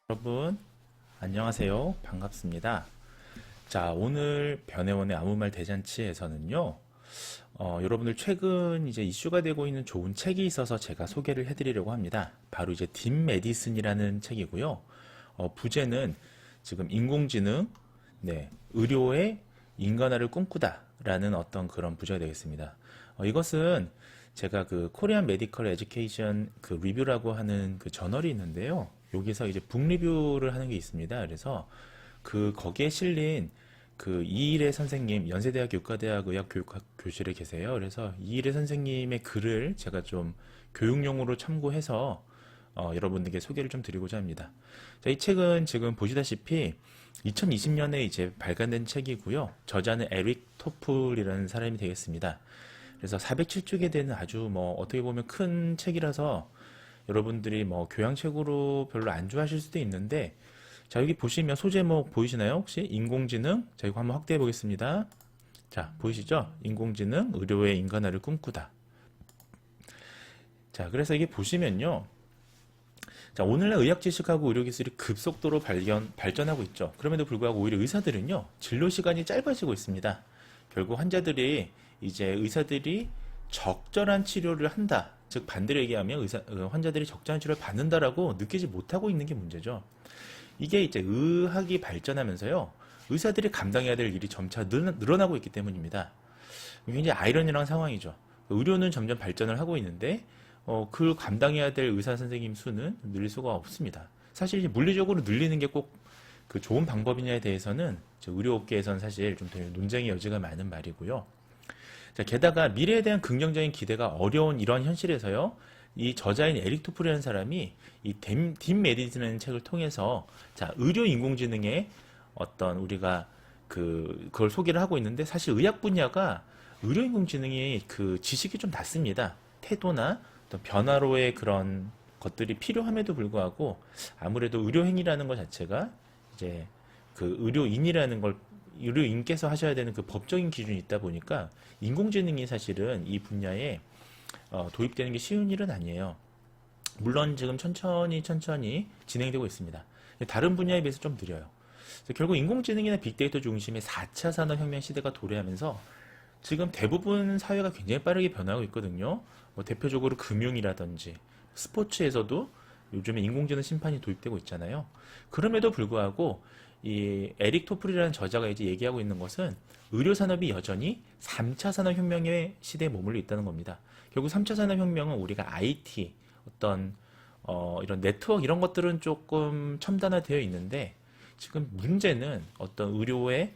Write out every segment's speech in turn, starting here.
여러분 안녕하세요. 반갑습니다. 자, 오늘 변혜원의 아무말 대잔치에서는요, 여러분들 최근 이제 이슈가 되고 있는 좋은 책이 있어서 제가 소개를 해드리려고 합니다. 바로 이제 딥 메디슨이라는 책이고요. 부제는 지금 인공지능, 의료의 인간화를 꿈꾸다라는 어떤 그런 부제가 되겠습니다. 이것은 제가 그 코리안 메디컬 에듀케이션 그 리뷰라고 하는 그 저널이 있는데요. 여기서 이제 북 리뷰를 하는 게 있습니다. 그래서 거기에 실린 그 이일의 선생님, 연세대학 교과대학 의학교실에 계세요. 그래서 이일의 선생님의 글을 제가 좀 교육용으로 참고해서 여러분들께 소개를 좀 드리고자 합니다. 자, 이 책은 지금 보시다시피 2020년에 이제 발간된 책이고요. 저자는 에릭 토플이라는 사람이 되겠습니다. 그래서 407쪽에 되는 아주 어떻게 보면 큰 책이라서 여러분들이 교양책으로 별로 안 좋아하실 수도 있는데, 자, 여기 보시면 소제목 보이시나요? 혹시 인공지능? 자, 이거 한번 확대해 보겠습니다. 자, 보이시죠? 인공지능, 의료의 인간화를 꿈꾸다. 자, 그래서 이게 보시면요. 자, 오늘날 의학 지식하고 의료 기술이 급속도로 발전하고 있죠. 그럼에도 불구하고 오히려 의사들은요, 진료 시간이 짧아지고 있습니다. 결국 환자들이 이제 의사들이 적절한 치료를 한다. 즉 반대로 얘기하면 환자들이 적절한 치료를 받는다라고 느끼지 못하고 있는 게 문제죠. 이게 이제 의학이 발전하면서요, 의사들이 감당해야 될 일이 점차 늘어나고 있기 때문입니다. 굉장히 아이러니한 상황이죠. 의료는 점점 발전을 하고 있는데 그 감당해야 될 의사 선생님 수는 늘릴 수가 없습니다. 사실 물리적으로 늘리는 게 꼭 그 좋은 방법이냐에 대해서는 의료업계에서는 사실 좀 논쟁의 여지가 많은 말이고요. 자, 게다가 미래에 대한 긍정적인 기대가 어려운 이런 현실에서요, 이 저자인 에릭 토플이라는 사람이 이 딥 메디슨이라는 책을 통해서, 자, 의료 인공지능의 어떤 우리가 그걸 소개를 하고 있는데, 사실 의학 분야가 의료 인공지능이 그 지식이 좀 낮습니다. 태도나 어떤 변화로의 그런 것들이 필요함에도 불구하고 아무래도 의료행위라는 것 자체가 이제 그 의료인께서 하셔야 되는 그 법적인 기준이 있다 보니까 인공지능이 사실은 이 분야에 도입되는 게 쉬운 일은 아니에요. 물론 지금 천천히 진행되고 있습니다. 다른 분야에 비해서 좀 느려요. 결국 인공지능이나 빅데이터 중심의 4차 산업혁명 시대가 도래하면서 지금 대부분 사회가 굉장히 빠르게 변하고 있거든요. 대표적으로 금융이라든지 스포츠에서도 요즘에 인공지능 심판이 도입되고 있잖아요. 그럼에도 불구하고 이 에릭 토플이라는 저자가 이제 얘기하고 있는 것은 의료 산업이 여전히 3차 산업혁명의 시대에 머물러 있다는 겁니다. 결국 3차 산업혁명은 우리가 IT, 어떤 이런 네트워크 이런 것들은 조금 첨단화되어 있는데, 지금 문제는 어떤 의료의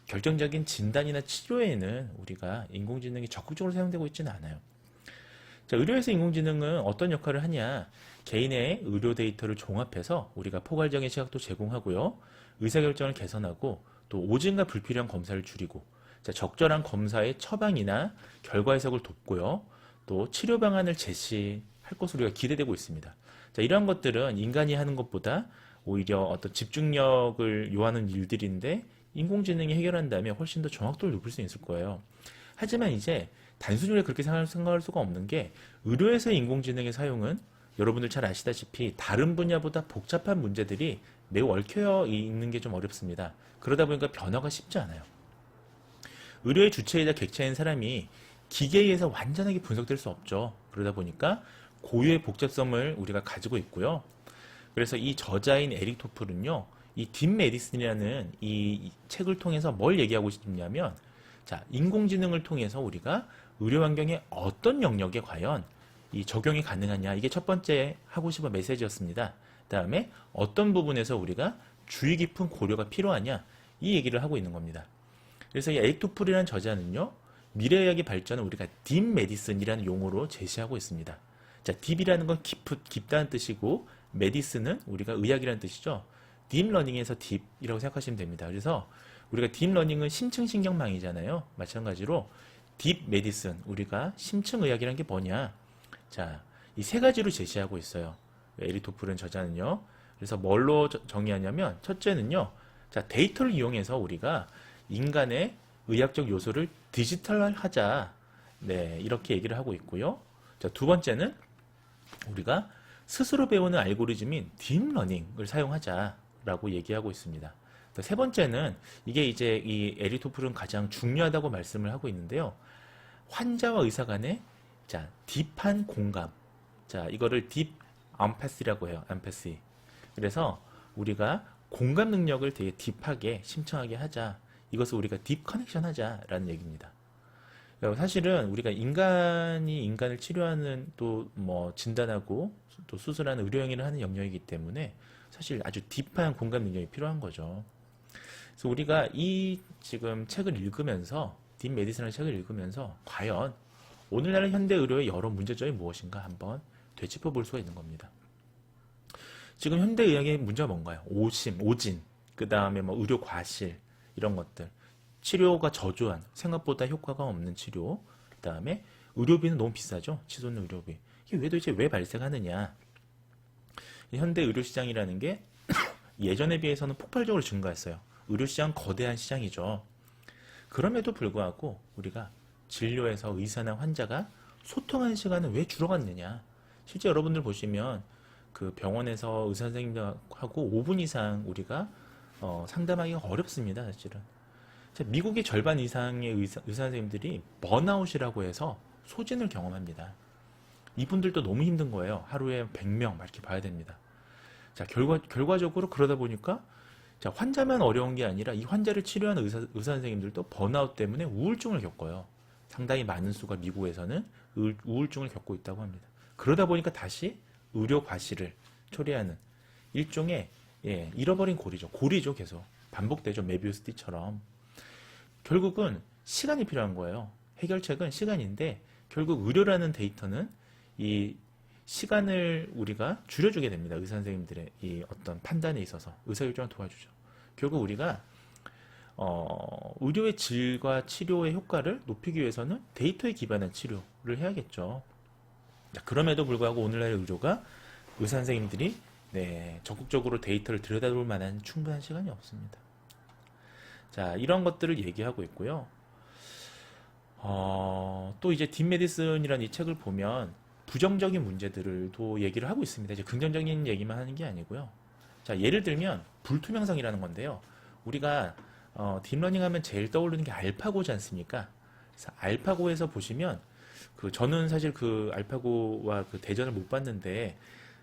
결정적인 진단이나 치료에는 우리가 인공지능이 적극적으로 사용되고 있지는 않아요. 자, 의료에서 인공지능은 어떤 역할을 하냐? 개인의 의료 데이터를 종합해서 우리가 포괄적인 시각도 제공하고요, 의사결정을 개선하고 또 오진과 불필요한 검사를 줄이고, 자, 적절한 검사의 처방이나 결과 해석을 돕고요, 또 치료 방안을 제시할 것으로 우리가 기대되고 있습니다. 자, 이러한 것들은 인간이 하는 것보다 오히려 어떤 집중력을 요하는 일들인데 인공지능이 해결한다면 훨씬 더 정확도를 높일 수 있을 거예요. 하지만 이제 단순히 우리가 그렇게 생각할 수가 없는 게, 의료에서의 인공지능의 사용은 여러분들 잘 아시다시피 다른 분야보다 복잡한 문제들이 매우 얽혀 있는 게 좀 어렵습니다. 그러다 보니까 변화가 쉽지 않아요. 의료의 주체이자 객체인 사람이 기계에 의해서 완전하게 분석될 수 없죠. 그러다 보니까 고유의 복잡성을 우리가 가지고 있고요. 그래서 이 저자인 에릭 토플은요, 이 딥 메디슨이라는 이 책을 통해서 뭘 얘기하고 싶냐면, 자, 인공지능을 통해서 우리가 의료 환경의 어떤 영역에 과연 이 적용이 가능하냐, 이게 첫 번째 하고 싶은 메시지였습니다. 그 다음에 어떤 부분에서 우리가 주의 깊은 고려가 필요하냐, 이 얘기를 하고 있는 겁니다. 그래서 이 에릭 토플이라는 저자는요, 미래의학의 발전을 우리가 딥 메디슨이라는 용어로 제시하고 있습니다. 자, 딥이라는 건 깊다는 뜻이고, 메디슨은 우리가 의학이라는 뜻이죠. 딥러닝에서 딥이라고 생각하시면 됩니다. 그래서 우리가 딥러닝은 심층신경망이잖아요. 마찬가지로 딥 메디슨, 우리가 심층의학이라는 게 뭐냐? 자, 이 세 가지로 제시하고 있어요. 에릭 토플은 저자는요. 그래서 뭘로 정의하냐면, 첫째는요, 자, 데이터를 이용해서 우리가 인간의 의학적 요소를 디지털하자. 네, 이렇게 얘기를 하고 있고요. 자, 두 번째는 우리가 스스로 배우는 알고리즘인 딥러닝을 사용하자라고 얘기하고 있습니다. 세 번째는 이게 이제 이 에리토플은 가장 중요하다고 말씀을 하고 있는데요. 환자와 의사 간의 자, 딥한 공감. 자, 이거를 딥 암파시라고 해요. 암파시. 그래서 우리가 공감 능력을 되게 딥하게 심층하게 하자. 이것을 우리가 딥 커넥션 하자라는 얘기입니다. 사실은 우리가 인간이 인간을 치료하는 또 뭐 진단하고 또 수술하는 의료 행위를 하는 영역이기 때문에 사실 아주 딥한 공감 능력이 필요한 거죠. 그래서 우리가 이 지금 책을 읽으면서 딥 메디슨이라는 책을 읽으면서 과연 오늘날 현대 의료의 여러 문제점이 무엇인가 한번 되짚어 볼 수가 있는 겁니다. 지금 현대 의학의 문제가 뭔가요? 오심, 오진, 그 다음에 뭐 의료 과실 이런 것들. 치료가 저조한, 생각보다 효과가 없는 치료. 그 다음에 의료비는 너무 비싸죠. 치솟는 의료비. 이게 도대체 왜 발생하느냐? 현대 의료 시장이라는 게 예전에 비해서는 폭발적으로 증가했어요. 의료 시장 거대한 시장이죠. 그럼에도 불구하고 우리가 진료에서 의사나 환자가 소통하는 시간은 왜 줄어갔느냐? 실제 여러분들 보시면 그 병원에서 의사 선생님하고 5분 이상 우리가 상담하기가 어렵습니다, 사실은. 미국의 절반 이상의 의사 선생님들이 번아웃이라고 해서 소진을 경험합니다. 이분들도 너무 힘든 거예요. 하루에 100명 막 이렇게 봐야 됩니다. 자, 결과적으로 그러다 보니까 자, 환자만 어려운 게 아니라 이 환자를 치료하는 의사 선생님들도 번아웃 때문에 우울증을 겪어요. 상당히 많은 수가 미국에서는 우울증을 겪고 있다고 합니다. 그러다 보니까 다시 의료 과실을 초래하는 일종의 잃어버린 고리죠. 계속 반복되죠. 메비우스 띠처럼. 결국은 시간이 필요한 거예요. 해결책은 시간인데 결국 의료라는 데이터는 이 시간을 우리가 줄여주게 됩니다. 의사 선생님들의 이 어떤 판단에 있어서 의사결정을 도와주죠. 결국 우리가 의료의 질과 치료의 효과를 높이기 위해서는 데이터에 기반한 치료를 해야겠죠. 그럼에도 불구하고 오늘날의 의료가 의사 선생님들이 적극적으로 데이터를 들여다볼 만한 충분한 시간이 없습니다. 자, 이런 것들을 얘기하고 있고요. 또 이제 딥 메디슨이라는 이 책을 보면 부정적인 문제들도 얘기를 하고 있습니다. 이제 긍정적인 얘기만 하는 게 아니고요. 자, 예를 들면 불투명성이라는 건데요. 우리가 딥러닝 하면 제일 떠오르는 게 알파고지 않습니까? 그래서 알파고에서 보시면 저는 사실 그 알파고와 그 대전을 못 봤는데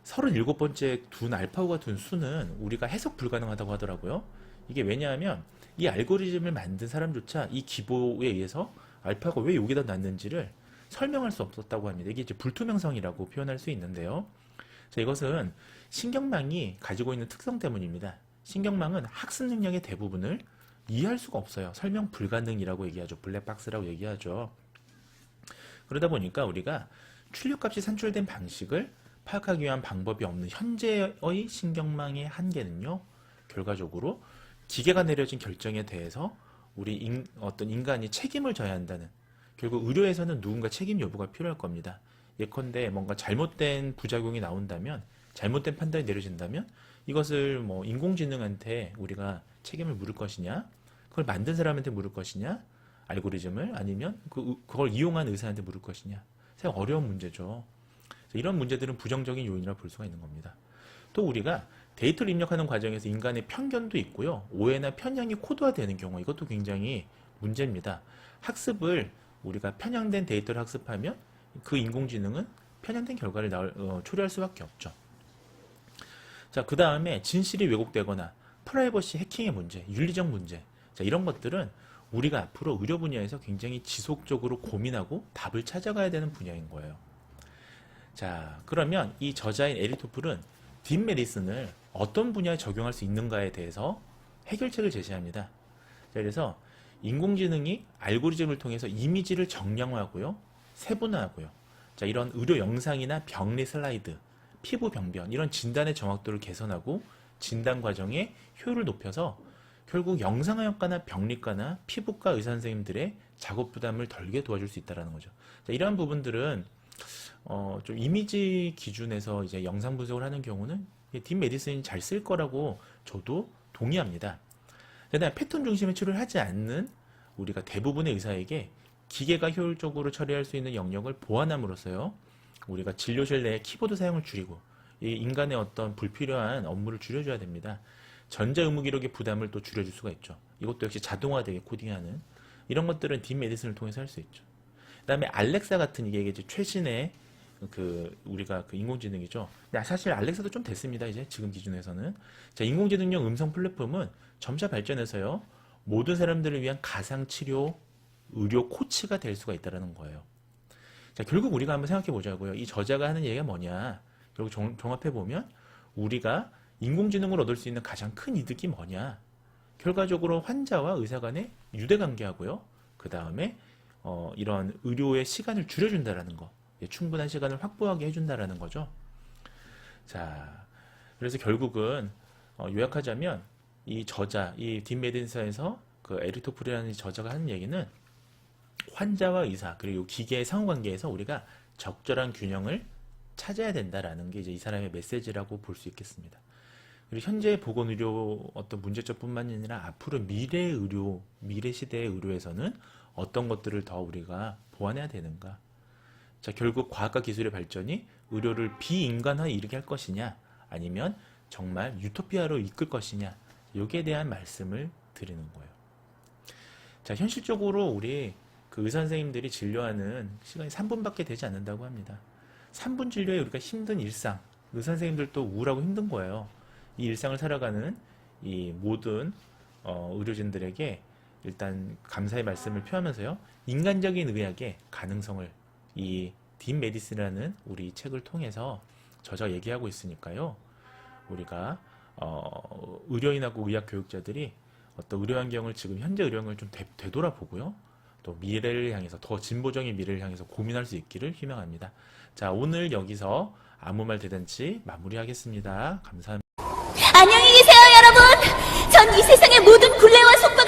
37번째 둔 알파고가 둔 수는 우리가 해석 불가능하다고 하더라고요. 이게 왜냐하면 이 알고리즘을 만든 사람조차 이 기보에 의해서 알파가 왜 여기다 놨는지를 설명할 수 없었다고 합니다. 이게 이제 불투명성이라고 표현할 수 있는데요. 자, 이것은 신경망이 가지고 있는 특성 때문입니다. 신경망은 학습 능력의 대부분을 이해할 수가 없어요. 설명 불가능이라고 얘기하죠. 블랙박스라고 얘기하죠. 그러다 보니까 우리가 출력값이 산출된 방식을 파악하기 위한 방법이 없는 현재의 신경망의 한계는요. 결과적으로 기계가 내려진 결정에 대해서 우리 어떤 인간이 책임을 져야 한다는, 결국 의료에서는 누군가 책임 여부가 필요할 겁니다. 예컨대 뭔가 잘못된 부작용이 나온다면, 잘못된 판단이 내려진다면 이것을 뭐 인공지능한테 우리가 책임을 물을 것이냐, 그걸 만든 사람한테 물을 것이냐, 알고리즘을, 아니면 그걸 이용한 의사한테 물을 것이냐. 사실 어려운 문제죠. 이런 문제들은 부정적인 요인이라 볼 수가 있는 겁니다. 또 우리가 데이터를 입력하는 과정에서 인간의 편견도 있고요. 오해나 편향이 코드화되는 경우, 이것도 굉장히 문제입니다. 학습을 우리가 편향된 데이터를 학습하면 그 인공지능은 편향된 결과를 초래할 수밖에 없죠. 자, 그 다음에 진실이 왜곡되거나 프라이버시 해킹의 문제, 윤리적 문제, 자, 이런 것들은 우리가 앞으로 의료 분야에서 굉장히 지속적으로 고민하고 답을 찾아가야 되는 분야인 거예요. 자, 그러면 이 저자인 에리토플은 딥 메디슨을 어떤 분야에 적용할 수 있는가에 대해서 해결책을 제시합니다. 자, 그래서 인공지능이 알고리즘을 통해서 이미지를 정량화하고요, 세분화하고요. 자, 이런 의료 영상이나 병리 슬라이드, 피부 병변, 이런 진단의 정확도를 개선하고 진단 과정의 효율을 높여서 결국 영상의학과나 병리과나 피부과 의사 선생님들의 작업 부담을 덜게 도와줄 수 있다는 거죠. 자, 이러한 부분들은 좀 이미지 기준에서 이제 영상 분석을 하는 경우는 딥 메디슨이 잘 쓸 거라고 저도 동의합니다. 그다음에 패턴 중심의 치료를 하지 않는 우리가 대부분의 의사에게 기계가 효율적으로 처리할 수 있는 영역을 보완함으로써요. 우리가 진료실 내에 키보드 사용을 줄이고 이 인간의 어떤 불필요한 업무를 줄여줘야 됩니다. 전자의무기록의 부담을 또 줄여줄 수가 있죠. 이것도 역시 자동화되게 코딩하는 이런 것들은 딥메디슨을 통해서 할 수 있죠. 그다음에 알렉사 같은 이게 이제 최신의 우리가 인공지능이죠. 근데 사실 알렉사도 좀 됐습니다. 이제 지금 기준에서는. 자, 인공지능용 음성 플랫폼은 점차 발전해서요. 모든 사람들을 위한 가상 치료 의료 코치가 될 수가 있다는 거예요. 자, 결국 우리가 한번 생각해 보자고요. 이 저자가 하는 얘기가 뭐냐? 결국 종합해 보면 우리가 인공지능을 얻을 수 있는 가장 큰 이득이 뭐냐? 결과적으로 환자와 의사 간의 유대 관계하고요. 그 다음에 이런 의료의 시간을 줄여준다라는 거. 충분한 시간을 확보하게 해준다라는 거죠. 자, 그래서 결국은 요약하자면 이 저자, 이 딥메디슨에서 그 에리토프리라는 저자가 하는 얘기는 환자와 의사 그리고 기계의 상호관계에서 우리가 적절한 균형을 찾아야 된다라는 게 이제 이 사람의 메시지라고 볼 수 있겠습니다. 그리고 현재 보건의료 어떤 문제점뿐만 아니라 앞으로 미래 의료, 미래 시대의 의료에서는 어떤 것들을 더 우리가 보완해야 되는가? 자, 결국 과학과 기술의 발전이 의료를 비인간화에 이르게 할 것이냐, 아니면 정말 유토피아로 이끌 것이냐, 여기에 대한 말씀을 드리는 거예요. 자, 현실적으로 우리 그 의사 선생님들이 진료하는 시간이 3분밖에 되지 않는다고 합니다. 3분 진료에 우리가 힘든 일상, 의사 선생님들도 우울하고 힘든 거예요. 이 일상을 살아가는 이 모든 의료진들에게 일단 감사의 말씀을 표하면서요. 인간적인 의학의 가능성을 이 딥메디슨이라는 우리 책을 통해서 저자가 얘기하고 있으니까요. 우리가 의료인하고 의학 교육자들이 어떤 의료 환경을 지금 현재 의료 환경을 좀 되돌아보고요. 또 미래를 향해서 더 진보적인 미래를 향해서 고민할 수 있기를 희망합니다. 자, 오늘 여기서 아무 말 대잔치 마무리하겠습니다. 감사합니다. 안녕히 계세요, 여러분. 전 이 세상의 모든 굴레와 속박